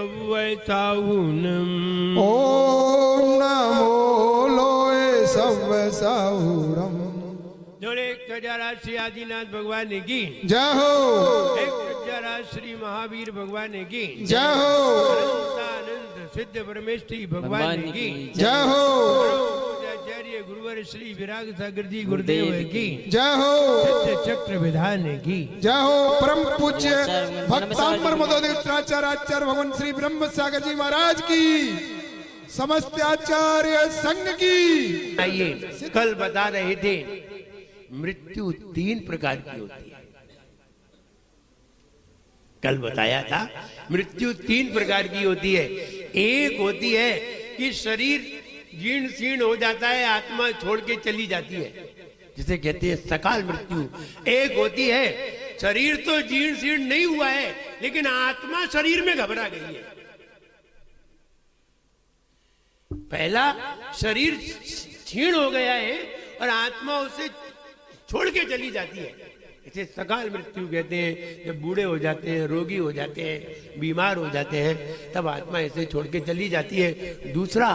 सव्वसाहुनम। ओम नमो लोए सव्वसाहुरम। जोड़े 1000 श्री आदिनाथ भगवान की जय हो। 1000 श्री महावीर भगवान की जय हो। अनंत सिद्ध परमेश्वरी भगवान की जय हो। आचार्य गुरुवर श्री विराग सागर जी गुरुदेव की जय हो। सिद्ध चक्र विधान की जय हो। परम पूज्य भक्तांबर मदोदयाचार्य भगवान श्री ब्रह्म सागर जी महाराज की, समस्त आचार्य संघ की। आइए, कल बता रहे थे मृत्यु 3 प्रकार की होती है। कल बताया था मृत्यु 3 प्रकार की होती है। एक होती है कि शरीर जीर्ण शीर्ण हो जाता है, आत्मा छोड़ के चली जाती है, जिसे कहते हैं सकाल मृत्यु। एक होती है शरीर तो जीर्ण शीर्ण नहीं हुआ है लेकिन आत्मा शरीर में घबरा गई है। पहला शरीर क्षीण हो गया है और आत्मा उसे छोड़ के चली जाती है, इसे सकाल मृत्यु कहते हैं। जब बूढ़े हो जाते हैं, रोगी हो जाते हैं, बीमार हो जाते हैं, तब आत्मा इसे छोड़ के चली जाती है। दूसरा,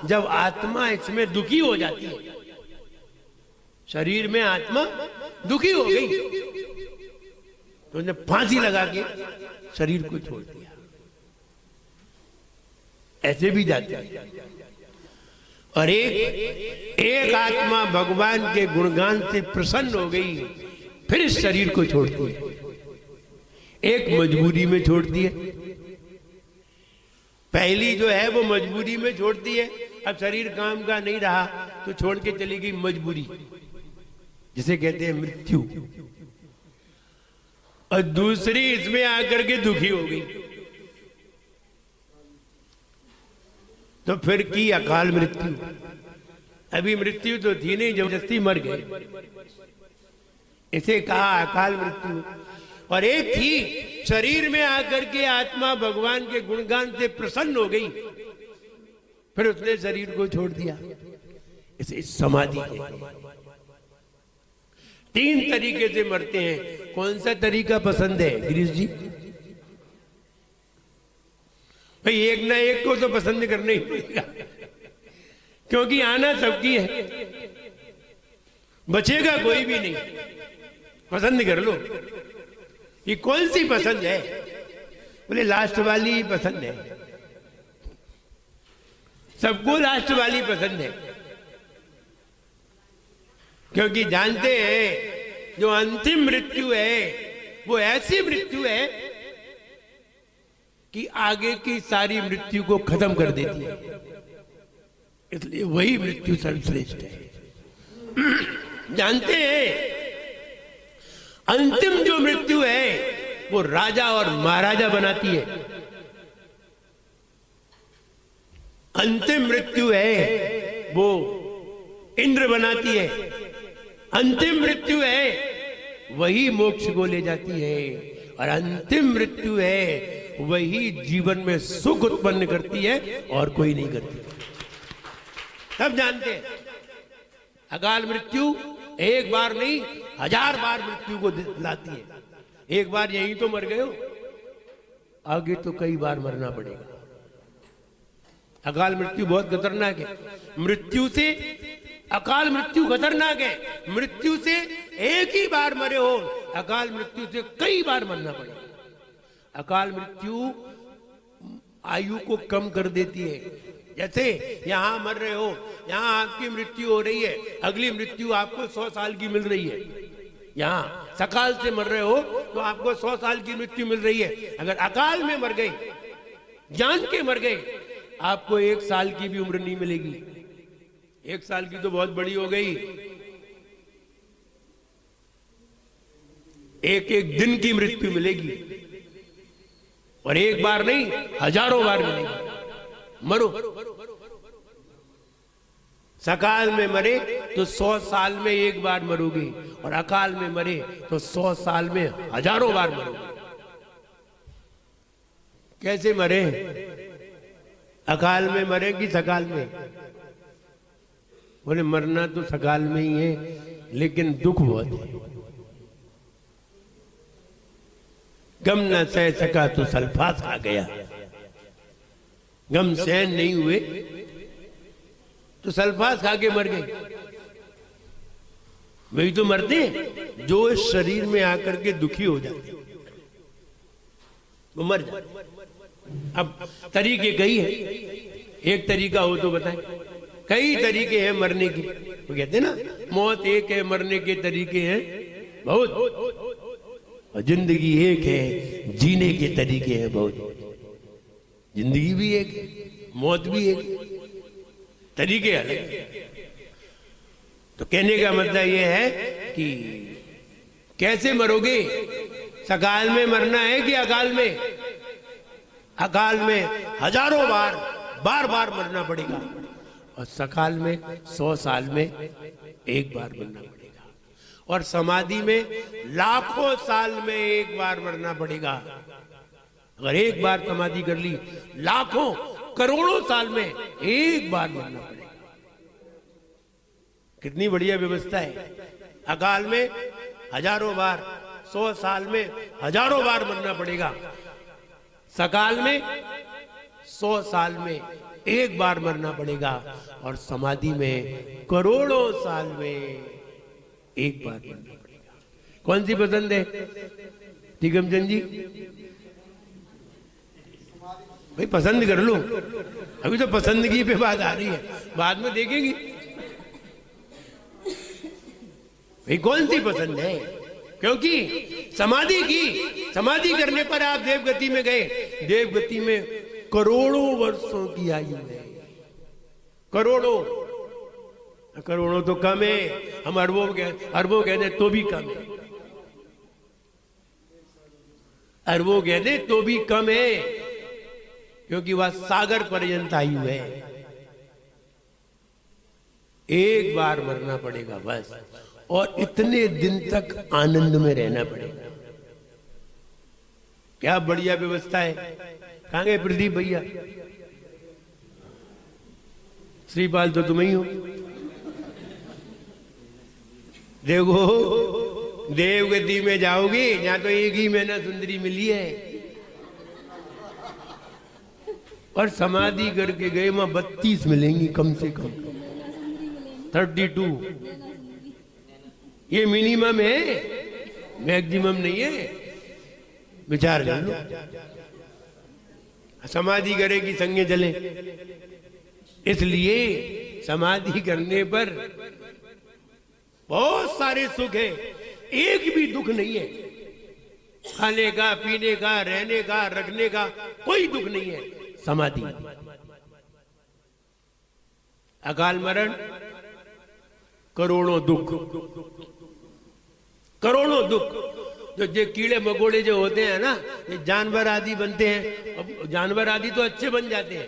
जब आत्मा इसमें दुखी हो जाती है, शरीर में आत्मा दुखी हो गई तो उसने फांसी लगा के शरीर को छोड़ दिया, ऐसे भी जाते हैं। और एक आत्मा भगवान के गुणगान से प्रसन्न हो गई, फिर इस शरीर को छोड़ती है। एक मजबूरी में छोड़ती है, पहली जो है वो मजबूरी में छोड़ती है। अब शरीर काम का नहीं रहा तो छोड़ के चली गई मजबूरी, जिसे कहते हैं मृत्यु। और दूसरी इसमें आकर के दुखी हो गई तो फिर की अकाल मृत्यु। अभी मृत्यु तो थी नहीं, जबरदस्ती मर गए, इसे कहा अकाल मृत्यु। और एक थी शरीर में आकर के आत्मा भगवान के गुणगान से प्रसन्न हो गई, फिर उसने शरीर को छोड़ दिया, इसे समाधि है। 3 तरीके से मरते हैं। कौन सा तरीका पसंद है गिरीश जी? भाई एक ना एक को तो पसंद करना ही पड़ेगा, क्योंकि आना सबकी है, बचेगा कोई भी नहीं। पसंद कर लो। ये कौन सी पसंद है? बोले लास्ट वाली ही पसंद है। सबको लास्ट वाली पसंद है, क्योंकि जानते हैं जो अंतिम मृत्यु है वो ऐसी मृत्यु है कि आगे की सारी मृत्यु को खत्म कर देती है, इसलिए वही मृत्यु सर्वश्रेष्ठ है। जानते हैं अंतिम जो मृत्यु है वो राजा और महाराजा बनाती है। अंतिम मृत्यु है वो इंद्र बनाती है। अंतिम मृत्यु है वही मोक्ष को ले जाती है, और अंतिम मृत्यु है वही जीवन में सुख उत्पन्न करती है और कोई नहीं करती। तब जानते हैं अकाल मृत्यु एक बार नहीं 1000 बार मृत्यु को लाती है। एक बार यहीं तो मर गए हो, आगे तो कई बार मरना पड़ेगा। अकाल मृत्यु बहुत खतरनाक है। मृत्यु से अकाल मृत्यु खतरनाक है। मृत्यु से एक ही बार मरे हो, अकाल मृत्यु से कई बार मरना पड़ेगा। अकाल मृत्यु आयु को कम कर देती है। जैसे यहां मर रहे हो, यहां आपकी मृत्यु हो रही है, अगली मृत्यु आपको 100 साल की मिल रही है। यहां सकाल से मर रहे हो तो आपको 100 साल की मृत्यु मिल रही है। अगर अकाल में मर गए, जान के मर गए, आपको 1 साल की भी उम्र नहीं मिलेगी। 1 साल की तो बहुत बड़ी हो गई, एक एक दिन की मृत्यु मिलेगी, और एक बार नहीं 1000 बार मिलेगी। मरो। सकाल में मरे तो 100 साल में एक बार मरोगे, और अकाल में मरे तो 100 साल में 1000 बार मरोगे। कैसे मरे? अकाल में मरे कि सकाल में? बोले मरना तो सकाल में ही है, लेकिन दुख बहुत है। गम न सह सका तो सल्फास आ गया। गम सहन नहीं हुए तो सल्फास खा के मर गए। वही तो मरते हैं जो इस शरीर में आकर के दुखी हो जाते, वो मर जाते। अब तरीके कई है, एक तरीका हो तो बताएं। कई तरीके हैं मरने के, वो कहते हैं ना मौत एक है, मरने के तरीके हैं बहुत, और जिंदगी एक है, जीने के तरीके हैं बहुत। जिंदगी भी एक है, मौत भी एक है, तरीके अलग है। तो कहने का मतलब यह है कि कैसे मरोगे, सकाल में मरना है कि अकाल में? अकाल में हजारों बार बार बार मरना पड़ेगा, और सकाल में 100 साल में एक बार मरना पड़ेगा, और समाधि में लाखों साल में एक बार मरना पड़ेगा। अगर एक बार समाधि कर ली, लाखों करोड़ों साल में एक बार मरना पड़ेगा। कितनी बढ़िया व्यवस्था है। अकाल में हजारों बार, 100 साल में हजारों बार मरना पड़ेगा, सकाल में 100 साल में एक बार मरना पड़ेगा, और समाधि में करोड़ों साल में एक बार मरना पड़ेगा। कौन सी पसंद है निगमचंद जी? भाई पसंद कर लो, अभी तो पसंदगी पे बात आ रही है, बाद में देखेंगे भाई कौन सी पसंद है। क्योंकि समाधि करने पर आप देवगति में गए, देवगति में करोड़ों वर्षों की आयु है। करोड़ों तो कम है, हम अरबों कहते तो भी कम है, अरबों कहते तो भी कम है, क्योंकि वह सागर पर्यंत आयु है। एक बार मरना पड़ेगा बस, और इतने दिन तक आनंद में रहना पड़ेगा। क्या बढ़िया व्यवस्था है। कहां गए प्रदीप भैया? श्रीपाल तो तुम ही हो। देखो देवगति में जाओगे, यहाँ तो एक ही महीना सुंदरी मिली है, और समाधि करके गए वहां 32 मिलेंगी कम से कम, 32। ये मिनिमम है, मैक्सिमम नहीं है। विचार कर लो, समाधि करेगी संगे चले। इसलिए समाधि करने पर बहुत सारे सुख है, एक भी दुख नहीं है। खाने का, पीने का, रहने का, रखने का कोई दुख नहीं है समाधि। अकाल मरण करोड़ों दुख, करोड़ों दुख। जो कीड़े मकोड़े जो होते हैं ना, ये जानवर आदि बनते हैं। अब जानवर आदि तो अच्छे बन जाते हैं,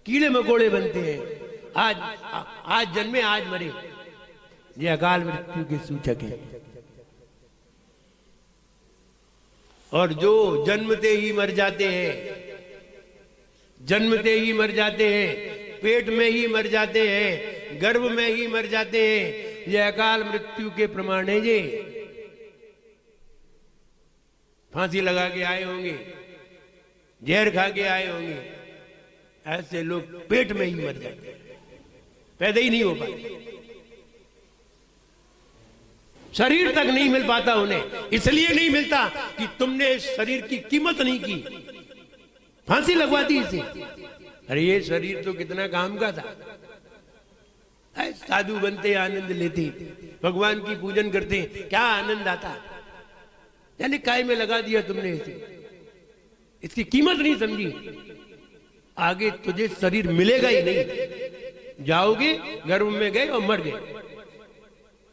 कीड़े मकोड़े बनते हैं। आज जन्मे आज मरे, ये अकाल मृत्यु के सूचक है। और जो जन्मते ही मर जाते हैं, जन्मते ही मर जाते हैं, पेट में ही मर जाते हैं, गर्भ में ही मर जाते हैं, ये अकाल मृत्यु के प्रमाण है। ये फांसी लगा के आए होंगे, जहर खा के आए होंगे, ऐसे लोग पेट में ही मर जाते हैं, पैदा ही नहीं हो पाते। शरीर तक नहीं मिल पाता उन्हें, इसलिए नहीं मिलता कि तुमने इस शरीर की कीमत नहीं की, फांसी लगवा दी इसे। अरे ये शरीर तो कितना काम का था। साधु बनते आनंद लेते, भगवान की पूजन करते, क्या आनंद आता। यानी काय में लगा दिया तुमने इसे, इसकी कीमत नहीं समझी। आगे तुझे शरीर मिलेगा ही नहीं, जाओगे गर्भ में गए और मर गए,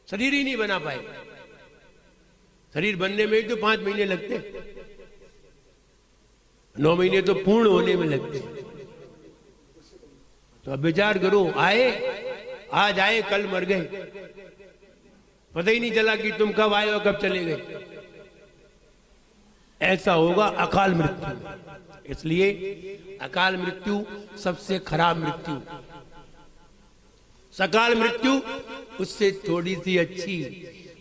शरीर ही नहीं बना पाए। शरीर बनने में तो 5 महीने लगते, 9 महीने तो पूर्ण होने में लगते। तो अब विचार करो, आज आए कल मर गए, पता ही नहीं चला कि तुम कब आए और कब चले गए। ऐसा होगा अकाल मृत्यु। इसलिए अकाल मृत्यु सबसे खराब मृत्यु, सकाल मृत्यु उससे थोड़ी सी अच्छी,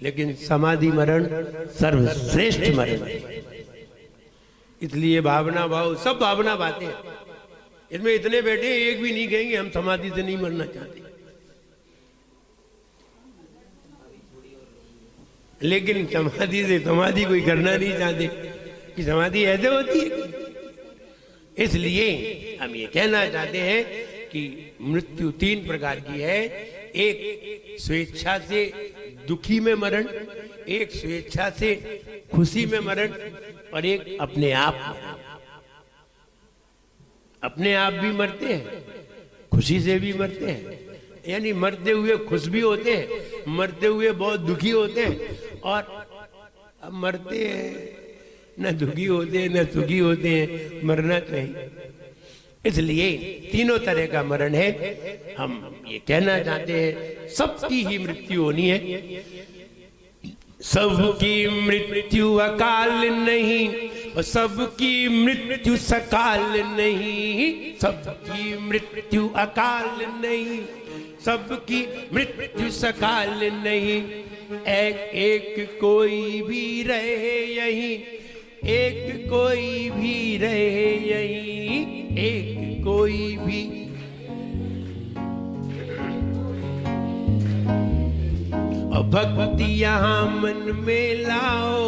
लेकिन समाधि मरण सर्वश्रेष्ठ मरण है। इसलिए भावना भाव, सब भावना बातें, इसमें इतने बैठे एक भी नहीं कहेंगे हम समाधि से नहीं मरना चाहते। लेकिन समाधि से समाधि कोई करना नहीं चाहते कि समाधि ऐसे होती है। इसलिए हम ये कहना चाहते हैं कि मृत्यु 3 प्रकार की है। एक स्वेच्छा से दुखी में मरण, एक स्वेच्छा से खुशी में मरण, और एक अपने आप मरण। अपने आप भी मरते हैं, खुशी से भी मरते हैं, यानी मरते हुए खुश भी होते हैं, मरते हुए बहुत दुखी होते हैं, और अब मरते हैं न दुखी होते हैं न सुखी होते हैं। मरना चाहिए। इसलिए तीनों तरह का मरण है। हम ये कहना चाहते हैं सबकी ही मृत्यु होनी है। सबकी मृत्यु अकाल नहीं और सबकी मृत्यु सकाल नहीं। सबकी मृत्यु अकाल नहीं, सबकी मृत्यु सकाल नहीं। एक कोई भी रहे यहीं, एक कोई भी रहे यहीं, एक कोई भी। और भक्ति यहाँ मन में लाओ,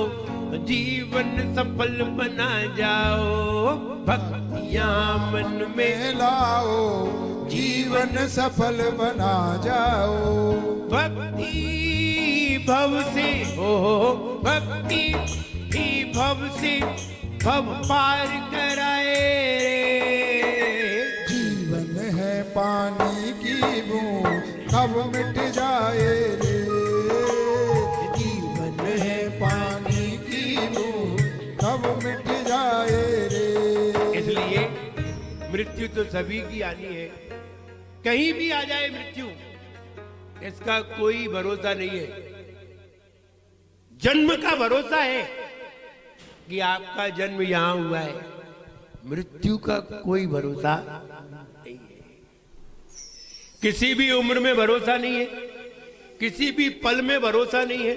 जीवन सफल बना जाओ। भक्ति यहाँ मन में लाओ, जीवन सफल बना जाओ। भक्ति भव से हो, भक्ति ही भव से भव पार कराए रे। जीवन है पानी की बूंद कब मिट जाए रे। जीवन है पानी की बूंद कब मिट जाए रे। इसलिए मृत्यु तो सभी की आनी है, कहीं भी आ जाए मृत्यु, इसका कोई भरोसा नहीं है। जन्म का भरोसा है कि आपका जन्म यहां हुआ है, मृत्यु का कोई भरोसा नहीं है। किसी भी उम्र में भरोसा नहीं है, किसी भी पल में भरोसा नहीं है,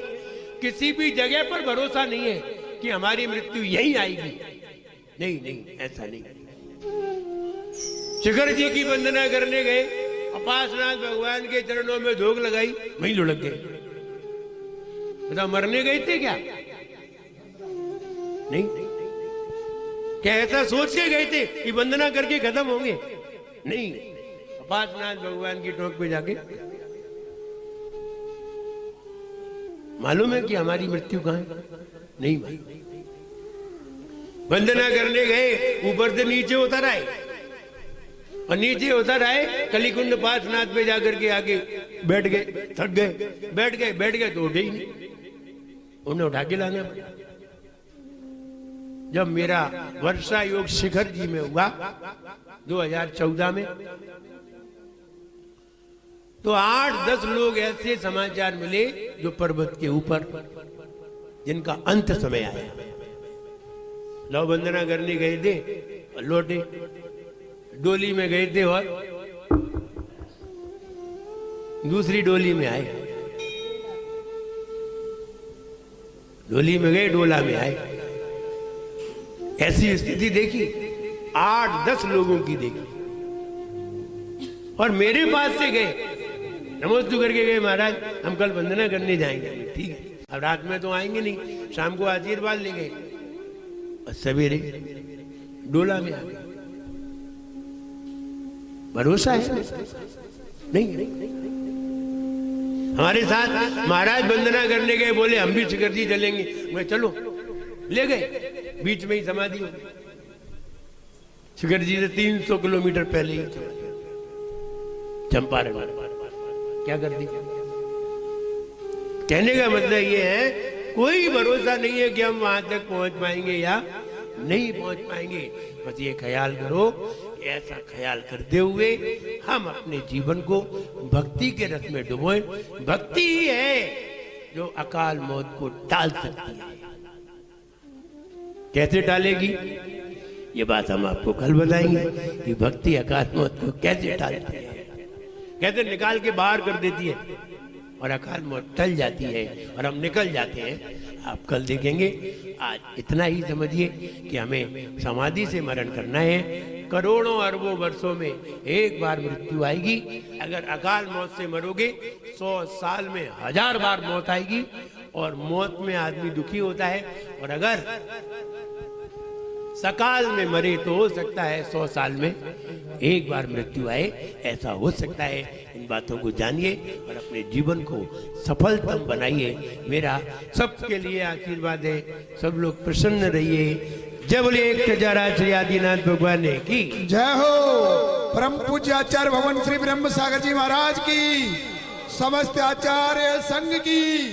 किसी भी जगह पर भरोसा नहीं है कि हमारी मृत्यु यहीं आएगी। नहीं नहीं, ऐसा नहीं। शिखर जी की वंदना करने गए, अपासनाथ भगवान के चरणों में धोख लगाई, वहीं लुढ़क गए। बताओ, मरने गए थे क्या? नहीं। क्या ऐसा सोच के गए थे कि वंदना करके खत्म होंगे? नहीं। अपासनाथ भगवान की टोक पे जाके मालूम है कि हमारी मृत्यु कहां है? नहीं मालूम। वंदना करने गए, ऊपर से नीचे उतर आए, और नीचे उतर आए कलिकुंड पासनाथ पे जाकर के आगे बैठ गए, थक गए, बैठ गए तो उठे ही नहीं। उन्हें उठा के लाना पड़ा। जब मेरा वर्षा योग शिखर जी में हुआ 2014 में, तो 8-10 लोग ऐसे समाचार मिले जो पर्वत के ऊपर, जिनका अंत समय आया। लव वंदना करने गए थे और लौटे, डोली में गए थे और दूसरी डोली में आए। डोली में गए, डोला में आए। ऐसी स्थिति देखी, 8-10 लोगों की देखी। और मेरे पास से गए, नमोस्तु करके गए, महाराज हम कल वंदना करने जाएंगे। ठीक है, अब रात में तो आएंगे नहीं, शाम को आशीर्वाद ले गए और सवेरे डोला में आ गए। भरोसा है? नहीं। हमारे साथ महाराज वंदना करने गए, बोले हम भी शिखर जी चलेंगे। मैं चलो, ले गए। बीच में ही समाधि हो गई। शिखर जी से 300 किलोमीटर पहले ही चंपारण। क्या कर दी? कहने का मतलब ये है, कोई भरोसा नहीं है कि हम वहां तक पहुंच पाएंगे या नहीं पहुंच पाएंगे। बस ये ख्याल करो, ऐसा ख्याल करते हुए हम अपने जीवन को भक्ति के रस में डुबोएं। भक्ति ही है जो अकाल मौत को टाल सकती है। कैसे टालेगी, ये बात हम आपको कल बताएंगे कि भक्ति अकाल मौत को कैसे टालती है, कैसे निकाल के बाहर कर देती है और अकाल मौत टल जाती है और हम निकल जाते हैं आप कल देखेंगे। आज इतना ही समझिए कि हमें समाधि से मरण करना है। करोड़ों अरबों वर्षों में एक बार मृत्यु आएगी। अगर अकाल मौत से मरोगे 100 साल में 1000 बार मौत आएगी, और मौत में आदमी दुखी होता है। और अगर सकाल में मरे तो हो सकता है 100 साल में एक बार मृत्यु आए, ऐसा हो सकता है। इन बातों को जानिए और अपने जीवन को सफलतम बनाइए। मेरा सबके लिए आशीर्वाद है, सब लोग प्रसन्न रहिए। जय बोलिए एक खजारा श्री आदिनाथ भगवान की जय हो। परम पूज्य आचार्य भगवान श्री ब्रह्म सागर जी महाराज की, समस्त आचार्य संघ की